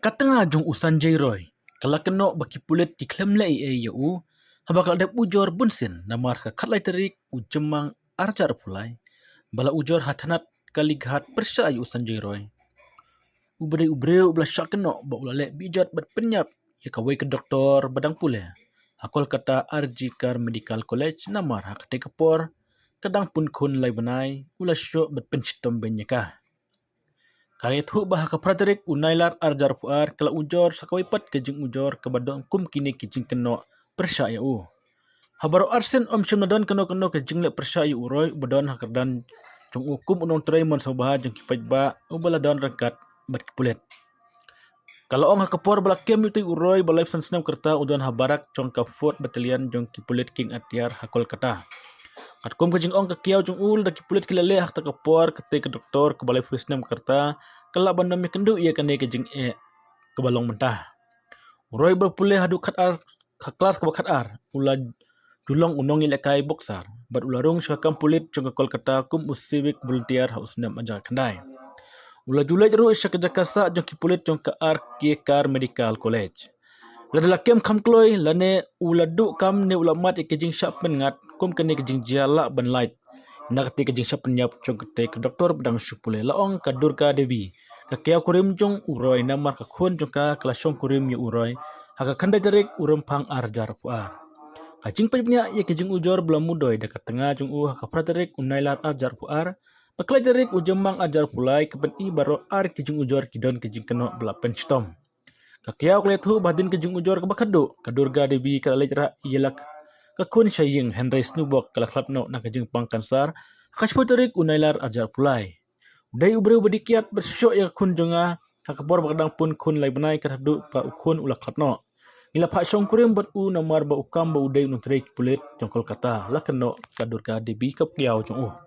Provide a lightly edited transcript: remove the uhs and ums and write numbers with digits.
Katengah jong usan Roy, kala kenok baki pulit ki klem lei u, habak ladap ujor bunsin namar ka katlai terik ujemang arjar pulai, bala ujor hatanat kali ghat persya ayu usan Roy. Ubere ubreu bala syak kenok ba ulalek bijat bat penyap ya kawai ke doktor badang pule. Hakol kata RG Kar Medical College namar hakate kepor, kadang pun kun lai benai, ulas syok bat pensitom benyakah. Kali itu bah ke Frederick unailar arjar puar kala ujor sakawipat kejing ujor kebadong kum kini kejing keno persya u. Habaro arsen om syamnadon keno kejing le persya uroi badon hakardan jong ukum unong tray mon sobaha jeng kipat ba ubaladon rangkat bat kipulet. Kalau ong hakapor bala kem yuti uroi balai senam kerta udon habarak jong ka Fort Battalion jong kipulet king atiar hakol kata. Kum kejing ong ke kiau jong ul da kipulit kilale hak takapor kete ke doktor ke balai pusnam kerta kala bandam mi kendu ia kene kejing ke balong mentah. Uroi berpulih hadu kat ar kelas ke bakat ar ula julong unong ile kai boksar bat ularung syakam pulit jong ke kol kata kum usivik volunteer ha usnam aja kendai. Ula julai ru isya ke jakasa jong kipulit jong ke Kar Medical College. Lada kem kam kloi lane ula du kam ne ula mat kejing syak pengat kum kene kejing jala ban light nak te kejing syak penyap jong kete ke doktor bedang syupule laong ka Durga Devi ka kiau kurim jong uroi namar ka khun jong ka klasong kurim yu uroi haka khandai jarik urum pang arjar puar kajing pajnya ye kejing ujor belam mudoi dekat tengah jong haka Frederick unailar arjar puar paklai jarik ujemang ajar pulai kepen i baro ar kejing ujor kidon kejing keno belapen stom. Kakiau kletu badin kejung ujor ke bakado ke Durga Devi ke lejra ialah ke kun syaying Henry Snubok ke lakhlapno na kejung pangkansar kasputerik unailar ajar pulai. Udai ubreu bedikiat bersyok ya kun jonga hakapor bakadang pun kun lai benai ke hadu pa ukun ulak khlapno. Ila pak syong kurim bat u namar ba ukam ba udai unung terik pulit jongkol kata lakeno ke Durga Devi ke kiau jong